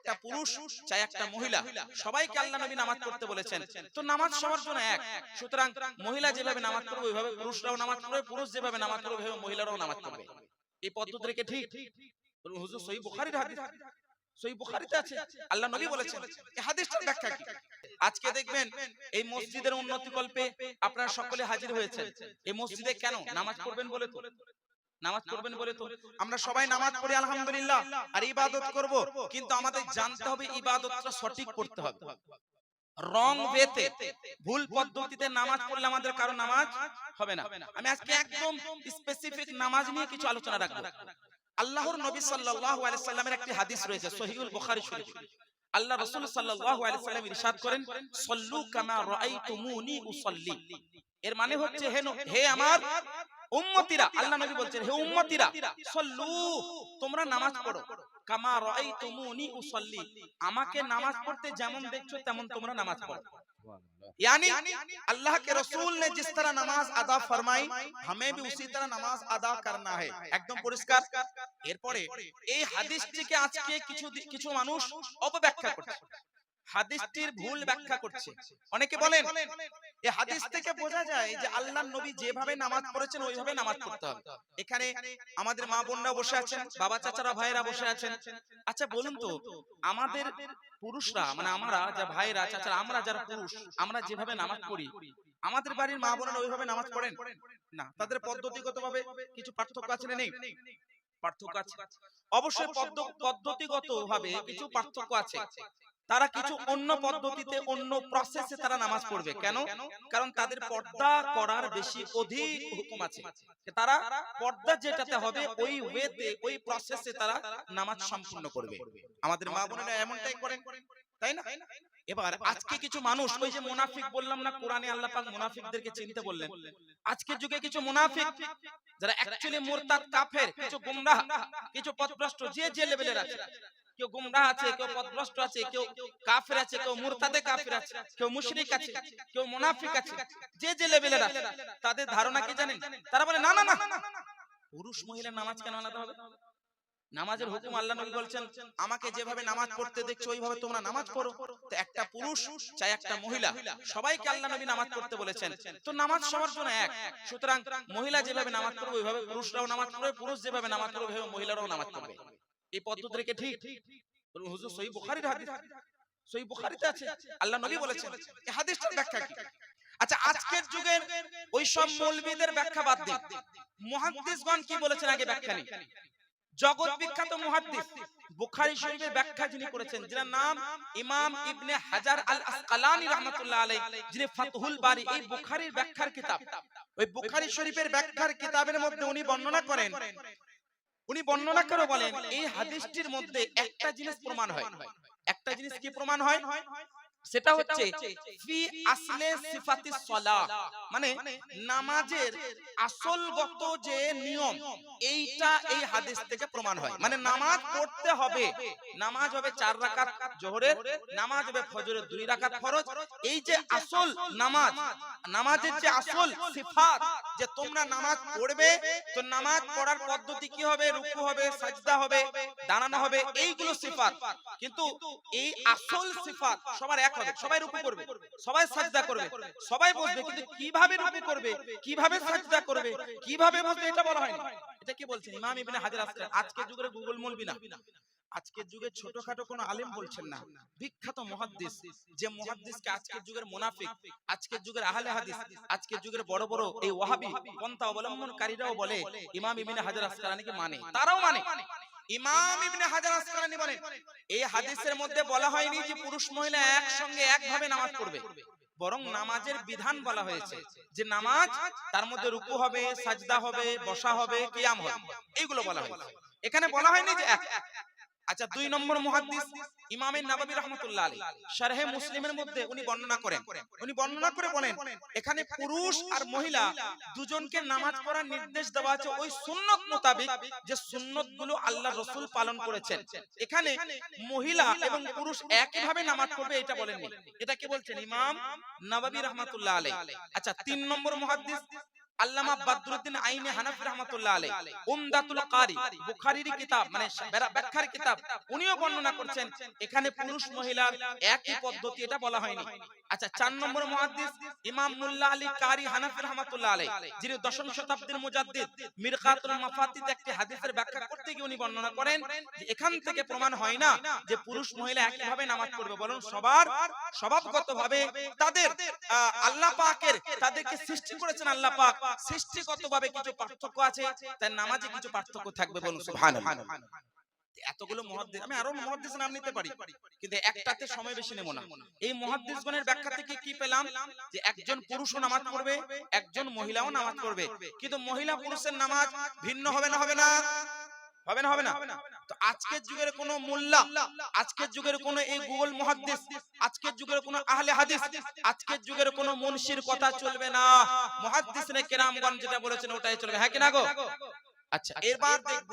একটা পুরুষ চাই একটা মহিলা, সবাইকে আল্লাহ নবী নামাজ পড়তে বলেছেন। তো নামাজ সবার জন্য এক, সুতরাং মহিলা যেভাবে নামাজ পড়বে ওইভাবে পুরুষরাও নামাজ পড়বে, পুরুষ যেভাবে নামাজ পড়বে ওইভাবে মহিলারাও নামাজ পড়বে। এই পদ্ধতিটা কি ঠিক? হুজুর সহিহ বুখারীর হাদিস, সহিহ বুখারীতে আছে, আল্লাহ নবী বলেছেন। এই হাদিসটার ব্যাখ্যা কি? আজকে দেখবেন এই মসজিদের উন্নতি কল্পে আপনারা সকলে হাজির হয়েছেন। এই মসজিদে কেন? নামাজ পড়বেন বলে তো, নামাজ পড়বেন বলে তো। আমরা সবাই নামাজ পড়ি আলহামদুলিল্লাহ, আর ইবাদত করব, কিন্তু আমাদের জানতে হবে ইবাদতটা সঠিক করতে হবে। রং ওয়েতে, ভুল পদ্ধতিতে নামাজ পড়লে আমাদের কারো নামাজ হবে না। আমি আজকে একদম স্পেসিফিক নামাজ নিয়ে কিছু আলোচনা রাখবো। আল্লাহর নবী সাল্লাল্লাহু আলাইহি সাল্লামের একটি হাদিস রয়েছে সহিহুল বুখারী শরীফ। আল্লাহ রাসূল সাল্লাল্লাহু আলাইহি সাল্লাম ইরশাদ করেন, সল্লু কামা রাআইতুমুনি উসাল্লি। এর মানে হচ্ছে, হে আমার উম্মতিরা, আল্লাহ নবী বলছেন হে উম্মতিরা, সল্লু তোমরা নামাজ পড়ো, কামা রাআইতুমুনি উসাল্লি, আমাকে নামাজ পড়তে যেমন দেখছো তেমন তোমরা নামাজ পড়ো। यानी अल्लाह के रसूल ने जिस तरह नमाज अदा फरमाई, हमें भी उसी तरह नमाज अदा करना है। एकदम পরিষ্কার। এরপরে এই হাদিসটিকে আজকে কিছু মানুষ অপব্যাখ্যা করছে, হাদিসটির ভুল ব্যাখ্যা করছে। অনেকে বলেন এই হাদিস থেকে বোঝা যায় যে আল্লাহর নবী যেভাবে নামাজ পড়েছেন ওইভাবে নামাজ পড়তে হবে। এখানে আমাদের মা বোনরা বসে আছেন, বাবা চাচারা ভাইরা বসে আছেন। আচ্ছা বলুন তো, আমাদের পুরুষরা মানে আমরা যা ভাইরা চাচারা, আমরা যারা পুরুষ, আমরা যেভাবে নামাজ পড়ি, আমাদের বাড়ির মা বোনেরা ওইভাবে নামাজ পড়েন না? তাদের পদ্ধতিগতভাবে কিছু পার্থক্য আছে না নেই? পার্থক্য আছে অবশ্যই, পদ্ধতিগতভাবে কিছু পার্থক্য আছে। তারা কিছু অন্য পদ্ধতিতে, অন্য প্রসেসে তারা নামাজ পড়বে। কেন? কারণ তাদের পর্দা করার বেশি অধিক হুকুম আছে। তারা পর্দা যেটাতে হবে ওই ওয়েতে, ওই প্রসেসে তারা নামাজ সম্পূর্ণ করবে। আমাদের মা বোনেরা এমনটাই করেন, তাই না? এবার আজকে কিছু মানুষ, ওই যে মুনাফিক বললাম না, কোরআনে আল্লাহ পাক মুনাফিকদেরকে চিনতে বললেন। আজকের যুগে কিছু মুনাফিক যারা অ্যাকচুয়ালি মুরতাদ কাফের, কিছু গুমরাহ, কিছু পথভ্রষ্ট, যে লেভেলের আছে, কেউ গুমরাহ আছে, কেউ পথভ্রষ্ট আছে, কেউ কাফের আছে, কেউ মুরতাদে কাফের আছে, কেউ মুশরিক আছে, কেউ মুনাফিক আছে, যে লেভেলের আছে, তাদের ধারণা কি জানেন? তারা বলে না না না, পুরুষ মহিলা নামাজ কেন আলাদা হবে? নামাজের হুকুম আল্লাহ নবী বলছেন, আমাকে যেভাবে নামাজ পড়তে দেখছো ওইভাবে তোমরা নামাজ পড়ো। তো একটা পুরুষ চাই একটা মহিলা, সবাইকে আল্লাহ নবী নামাজ পড়তে বলেছেন। তো নামাজ সবার জন্য এক, সুতরাং মহিলা যেভাবে নামাজ পড়বে ওইভাবে পুরুষরাও নামাজ পড়বে, পুরুষ যেভাবে নামাজ পড়বে ওইভাবে মহিলারাও নামাজ পড়বে। এই পদ্ধতিটা কি ঠিক? হুজুর সহিহ বুখারীর হাদিস, সহিহ বুখারীতে আছে, আল্লাহ নবী বলেছেন। এই হাদিসটার ব্যাখ্যা কি? আচ্ছা আজকের যুগের ওই সব মৌলবীদের ব্যাখ্যা বাদ দিন, মুহাদ্দিসগণ কি বলেছেন আগে ব্যাখ্যা নিন। জগৎ বিখ্যাত মুহাদ্দিস, বুখারী শরীফের ব্যাখ্যা যিনি করেছেন, যার নাম ইমাম ইবনে হাজার আল আসকালানী রাহমাতুল্লাহ আলাইহি, যিনি ফাতহুল বারী, এই বুখারীর ব্যাখ্যার কিতাব, ওই বুখারী শরীফের ব্যাখ্যার কিতাবের মধ্যে উনি বর্ণনা করেন, উনি বর্ণনা করে বলেন এই হাদিসটির মধ্যে একটা জিনিস প্রমাণ হয়। একটা জিনিস কি প্রমাণ হয়? সেটা হচ্ছে ফি আসলে সিফাতিস সালাহ, মানে নামাজের আসলগত যে নিয়ম, এইটা এই হাদিস থেকে প্রমাণ হয়। মানে নামাজ পড়তে হবে, নামাজ হবে 4 রাকাত যোহরের, নামাজ হবে ফজরের 2 রাকাত ফরজ। এই যে আসল নামাজ, নামাজের যে আসল সিফাত, যে তোমরা নামাজ পড়বে, তো নামাজ পড়ার পদ্ধতি কি হবে? রুকু হবে, সাজদা হবে, দাঁড়ানো হবে, এইগুলো সিফাত। কিন্তু এই আসল সিফাত সবার এক হবে, সবাই রুকু করবে, সবাই সাজদা করবে, সবাই বসবে, কিন্তু কিভাবে রুকু করবে, কিভাবে সাজদা করবে, কিভাবে বসবে, এটা বলা হয়নি। এটা কি বলছেন? ইমাম ইবনে হাজার আসকালানী। আজকের যুগের গুগল মৌলবি না, আজকের যুগে ছোটখাটো কোনো আলেম বলছেন না, বিখ্যাত মুহাদ্দিস, যে মুহাদ্দিসকে আজকের যুগের মুনাফিক, আজকের যুগের আহলে হাদিস, আজকের যুগের বড় বড় এই ওয়াহাবি পন্থা অবলম্বনকারীরাও বলে ইমাম ইবনে হাজার আসকালানীকে মানে, তারাও মানে। ইমাম ইবনে হাজার আসকালানী বলেন এই হাদিসের মধ্যে বলা হয়নি যে পুরুষ মহিলা একসঙ্গে একভাবে নামাজ পড়বে, বরং নামাজের বিধান বলা হয়েছে, যে নামাজ তার মধ্যে রুকু হবে, সাজদা হবে, বসা হবে, কিয়াম হবে, এইগুলো বলা হয়েছে। এখানে বলা হয়নি যে এক। আচ্ছা 2 নম্বর মুহাদ্দিস ইমাম নাবাবী রাহমাতুল্লাহ আলাইহি শারহে মুসলিমের মধ্যে উনি বর্ণনা করে বলেন এখানে পুরুষ আর মহিলা দুজনকে নামাজ পড়ার নির্দেশ দেওয়া আছে ওই সুন্নাত মোতাবেক, যে সুন্নাতগুলো আল্লাহর রাসূল পালন করেছেন। এখানে মহিলা এবং পুরুষ একই ভাবে নামাজ পড়বে এটা বলেননি। এটা কি বলছেন? ইমাম নাবাবী রাহমাতুল্লাহ আলাইহি। আচ্ছা 3 নম্বর মুহাদ্দিস আল্লামা বদরুদ্দিন আইনি হানাফি রাহমাতুল্লাহ আলাইহি উমদাতুল কারি বুখারীর কিতাব মানে ব্যাখ্যার কিতাব, উনিও বর্ণনা করছেন এখানে পুরুষ মহিলার একই পদ্ধতি, এটা বলা হয়নি। আচ্ছা, 4 নম্বর মুহাদ্দিস ইমাম মুল্লা আলী কারি হানাফি রাহমাতুল্লাহ আলাইহি, যিনি 10ম শতাব্দীর মুজাদ্দিদ, মিরকাতুল মাফাতিদ একটি হাদিসের ব্যাখ্যা করতে গিয়ে উনি বর্ণনা করেন যে এখান থেকে প্রমাণ হয় না যে পুরুষ মহিলা একইভাবে নামাজ পড়বে, বরং সবার স্বভাবগতভাবে তাদের আল্লাহ পাকের তাদেরকে সৃষ্টি করেছেন আল্লাহ পাক, সৃষ্টিগতভাবে কিছু পার্থক্য আছে, তাই নামাজে কিছু পার্থক্য থাকবে, বলুন সুবহানাল্লাহ। এতগুলো মুহাদ্দিস, আমি আরো মুহাদ্দিস নাম নিতে পারি কিন্তু একটাতে সময় বেশি নেব না। এই মুহাদ্দিসগণের ব্যাখ্যা থেকে কি পেলাম যে একজন পুরুষও নামাজ পড়বে, একজন মহিলাও নামাজ পড়বে, কিন্তু মহিলা পুরুষের নামাজ ভিন্ন হবে না, হবে না, হবে না, হবে না। তো আজকের যুগের কোন মোল্লা, আজকের যুগের কোন এই গুগল মুহাদ্দিস, আজকের যুগের কোন আহলে হাদিস, আজকের যুগের কোন মুনশির কথা চলবে না, মুহাদ্দিসনে কেরামগণ যেটা বলেছেন ওটাই চলবে, হ্যাঁ কি না গো? আচ্ছা, এবার দেখব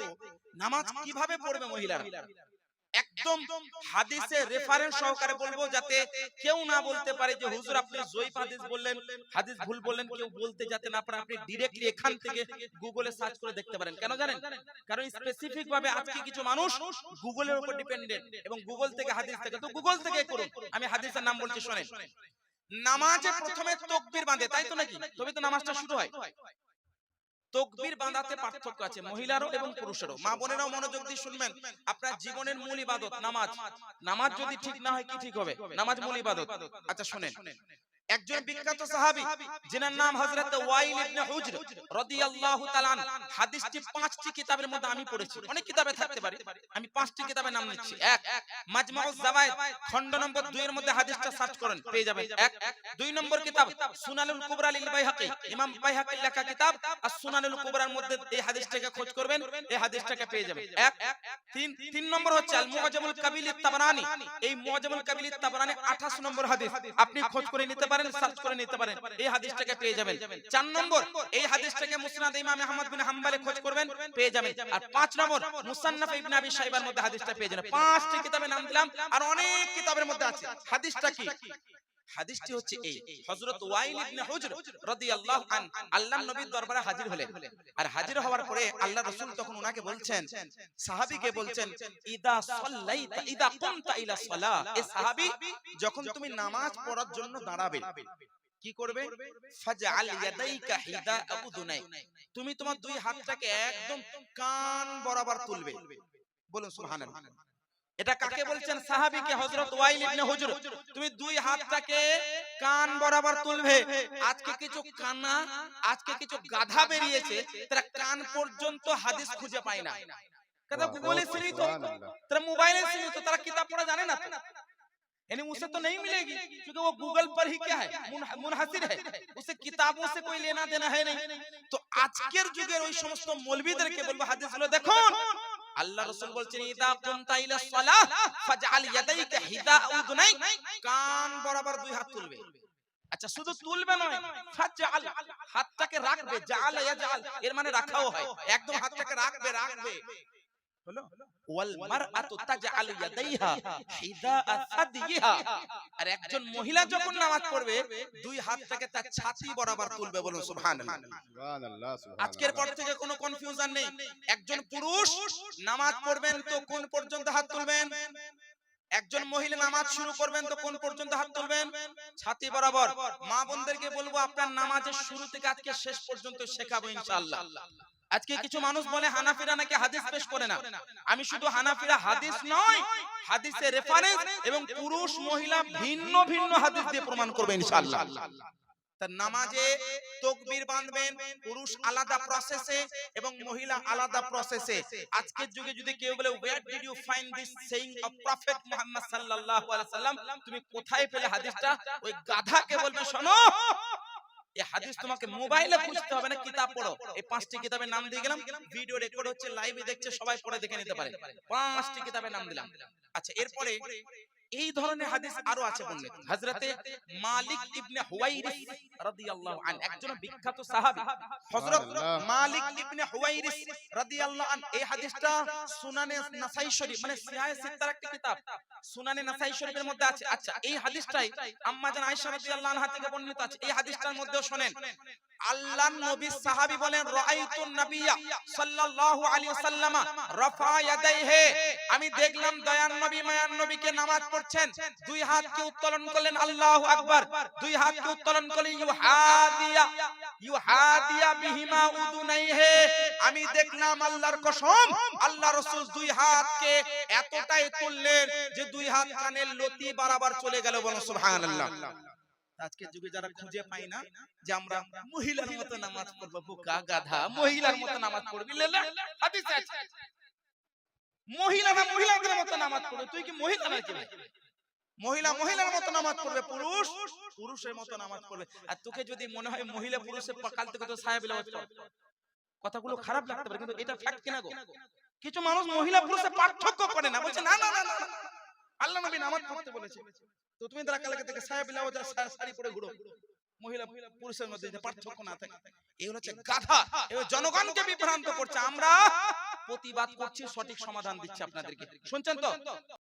নামাজ কিভাবে পড়বে মহিলারা। একদম হাদিসে রেফারেন্স সহকারে বলবো, যাতে কেউ না বলতে পারে যে হুজুর আপনি জয়ীফ হাদিস বললেন, হাদিস ভুল বললেন, কেউ বলতে যাতে না পারে। আপনি ডাইরেক্টলি এখান থেকে গুগলে সার্চ করে দেখতে পারেন। কেন জানেন? কারণ স্পেসিফিক ভাবে আজকে কিছু মানুষ গুগলের উপর ডিপেন্ডেন্ট এবং গুগল থেকে হাদিস থেকে, তো গুগল থেকে করুন। আমি হাদিসের নাম বলছি শুনেন। নামাজে প্রথমে তাকবীর বাঁধে, তাই তো নাকি? তবে তো নামাজটা শুরু হয়। তাকবীর বাঁধাতে পার্থক্য আছে মহিলারও এবং পুরুষেরও। মা বোনেরাও মনোযোগ দিয়ে শুনবেন। আপনার জীবনের মূল ইবাদত নামাজ, নামাজ যদি ঠিক না হয় কি ঠিক হবে? নামাজ মূল ইবাদত। আচ্ছা শুনেন, একজন বিখ্যাত সাহাবী যিনার নাম হযরত ওয়াইল ইবনে হুজর রাদিয়াল্লাহু তাআলা আন, হাদিসটি 5টি কিতাবের মধ্যে আমি পড়েছি, অনেক কিতাবে থাকতে পারে, আমি 5টি কিতাবের নাম নিচ্ছি। 1 মাজমাউজ জাওয়ায়েদ খণ্ড নম্বর 2 এর মধ্যে হাদিসটা সার্চ করেন, পেয়ে যাবেন। 1 2 নম্বর কিতাব সুনানুল কুবরা লিল বাইহাকি, ইমাম বাইহাকির লেখা কিতাব as-সুনানুল কুবরার মধ্যে এই হাদিসটাকে খোঁজ করবেন, এই হাদিসটাকে পেয়ে যাবেন। 1 3 নম্বর হচ্ছে আল মুআজামুল কাবিল তাবরানী, এই মুআজামুল কাবিল তাবরানী 28 নম্বর হাদিস, আপনি খোঁজ করে নিতে পারেন, সার্চ করে নিতে পারেন, এই হাদিসটাকে পেয়ে যাবেন। 4 নম্বর এই হাদিসটাকে মুসনাদ ইমাম আহমদ বিন হাম্বলে খোঁজ করবেন, পেয়ে যাবেন। আর 5 নম্বর মুসান্নাফ ইবনে আবি শাইবার মধ্যে হাদিসটা পেয়ে যাবেন। 5টি কিতাবের নাম দিলাম, আর অনেক কিতাবের মধ্যে আছে। হাদিসটা কি? হাদিসটি হচ্ছে এই, হযরত ওয়াইল ইবনে হুজর রাদিয়াল্লাহু আন আল্লাহর নবীর দরবারে হাজির হলেন। আর হাজির হওয়ার পরে আল্লাহর রাসূল তখন উনাকে বলছেন, সাহাবীকে বলছেন, ইদা সাল্লাইতা ইদা কুমতা ইলা সালাহ, এ সাহাবী যখন তুমি নামাজ পড়ার জন্য দাঁড়াবে কি করবে? ফাজআল ইয়াদাইকা হিদা উযুনাই, তুমি তোমার দুই হাতটাকে একদম কান বরাবর তুলবে, বলুন সুবহানাল্লাহ। এটা কাকে বলছেন? সাহাবীকে, হযরত ওয়াইল ইবনে হুজর। তুমি দুই হাতটাকে কান বরাবর তুলবে। আজকে কিছু কানা, আজকে কিছু গাধা বেরিয়েছে, তারা কান পর্যন্ত হাদিস খুঁজে পায় না। কথা গুগলে সীমিত, তারা মোবাইলে সীমিত, তারা কিতাব পড়া জানে না। यानी उसे तो नहीं मिलेगी क्योंकि वो गूगल पर ही क्या है, मुनहसिर है, उसे किताबों से कोई लेना देना है नहीं। तो আজকের যুগের ওই সমস্ত মৌলবীদেরকে বলবো হাদিসগুলো দেখুন, আল্লাহ রাসূল বলছেন ইদা কুনতা ইলা সালাহ ফাজআল ইয়াদাইকা হিদা উযুনাই, কান বরাবর দুই হাত তুলবে। আচ্ছা শুধু তুলবে নয়, ফাজআল হাতটাকে রাখবে, জাআল ইয়াজআল এর মানে রাখাও হয়, একদম হাতটাকে রাখবে, রাখবে হলো। ওয়াল মারআতু তাজআল ইয়াদাইহা হিদা সাদিহা, আর একজন মহিলা যখন নামাজ পড়বে দুই হাতটাকে তার ছাতি বরাবর তুলবে, বলুন সুবহানাল্লাহ। সুবহানাল্লাহ। আজকের পর থেকে কোনো কনফিউশন নেই, একজন পুরুষ নামাজ পড়বেন তো কোন পর্যন্ত হাত তুলবেন, একজন মহিলা নামাজ শুরু করবেন তো কোন পর্যন্ত হাত তুলবেন? ছাতি বরাবর। মা বোনদেরকে বলবো আপনার নামাজের শুরু থেকে আজকে শেষ পর্যন্ত শেখাবো ইনশাআল্লাহ। আজকে কিছু মানুষ বলে হানাফিরা নাকি হাদিস পেশ করে না, আমি শুধু হানাফিরা হাদিস নয়, হাদিসের রেফারেন্স এবং পুরুষ মহিলা ভিন্ন ভিন্ন হাদিস দিয়ে প্রমাণ করবে ইনশাআল্লাহ। তার নামাজে তাকবীর বাঁধবেন, পুরুষ আলাদা প্রসেসে এবং মহিলা আলাদা প্রসেসে। আজকের যুগে যদি কেউ বলে where did you find this saying of prophet Muhammad sallallahu alaihi wasallam, তুমি কোথায় পেলে হাদিসটা, ওই গাধাকে বলবে শোনো, এই হাদিস তোমাকে মোবাইলে খুঁজতে হবে না, কিতাব পড়ো। এই 5টি কিতাবের নাম দিয়ে গেলাম, ভিডিও রেকর্ড হচ্ছে, লাইভে দেখছে, সবাই পড়ে দেখে নিতে পারে। 5টি কিতাবের নাম দিলাম। আচ্ছা এরপরে এই ধরনের হাদিস আরো আছে বর্ণিত। হযরতে মালিক ইবনে হুয়াইরিস রাদিয়াল্লাহু আন, একজন বিখ্যাত সাহাবী, হযরত মালিক ইবনে হুয়াইরিস রাদিয়াল্লাহু আন, এই হাদিসটা সুনানে নাসাই শরীফ মানে সিহাহ সিত্তার একটা কিতাব, সুনানে নাসাই শরীফের মধ্যে আছে। আচ্ছা, এই হাদিসটাই আম্মা জান আয়েশা রাদিয়াল্লাহু আনহা থেকে বর্ণিত আছে। এই হাদিসটার মধ্যেও শুনেন, আল্লাহর নবী সাহাবী বলেন, রাআইতুন নাবিয়্যা সাল্লাল্লাহু আলাইহি ওয়াসাল্লাম রাফা ইয়াদাইহি, আমি দেখলাম দয়ার নবী মায়ার নবীকে নামাজ পড়ছেন, দুই হাতকে উত্তোলন করলেন, আল্লাহু আকবার, দুই হাতকে উত্তোলন করলেন, ইউহাদিয়া বিহিমা উদুনাইহি, আমি দেখলাম আল্লাহর কসম আল্লাহ রাসূল দুই হাতকে এতটাই তুললেন যে দুই হাত কানের লতি বরাবর চলে গেল। বলুন সুবহানাল্লাহ। আজকের যুগে যারা খুঁজে পাই না যে আমরা মহিলার মতো নামাজ পড়বো, বোকা গাধা, মহিলার মতো নামাজ পড়বি, লেলা হাদিসে আছে মহিলারা মহিলাদের মতো নামাজ পড়বে। তুই কি মহিলা নাকি? মহিলা মহিলার মতো নামাজ পড়বে, পুরুষ পুরুষের মতো নামাজ পড়বে। আর তোকে যদি মনে হয় মহিলা পুরুষের কাল থেকে তো সাহেব বিলাওয়াত কর, কথাগুলো খারাপ লাগতে পারে কিন্তু এটা ফ্যাক্ট কিনা গো। কিছু মানুষ মহিলা পুরুষের পার্থক্য করে না, বলছে না না না না আল্লাহ নবী নামাজ পড়তে বলেছে, তো তুমি তারা কালকে থেকে সাহেব বিলাওয়াত শাড়ি পরে ঘুরো, মহিলা পুরুষের মধ্যে যে পার্থক্য না থাকে, এগুলো হচ্ছে গাধা। এগুলো জনগণকে বিভ্রান্ত করছে। আমরা প্রতিবাদ করছি, সঠিক সমাধান দিচ্ছি আপনাদেরকে, শুনছেন তো?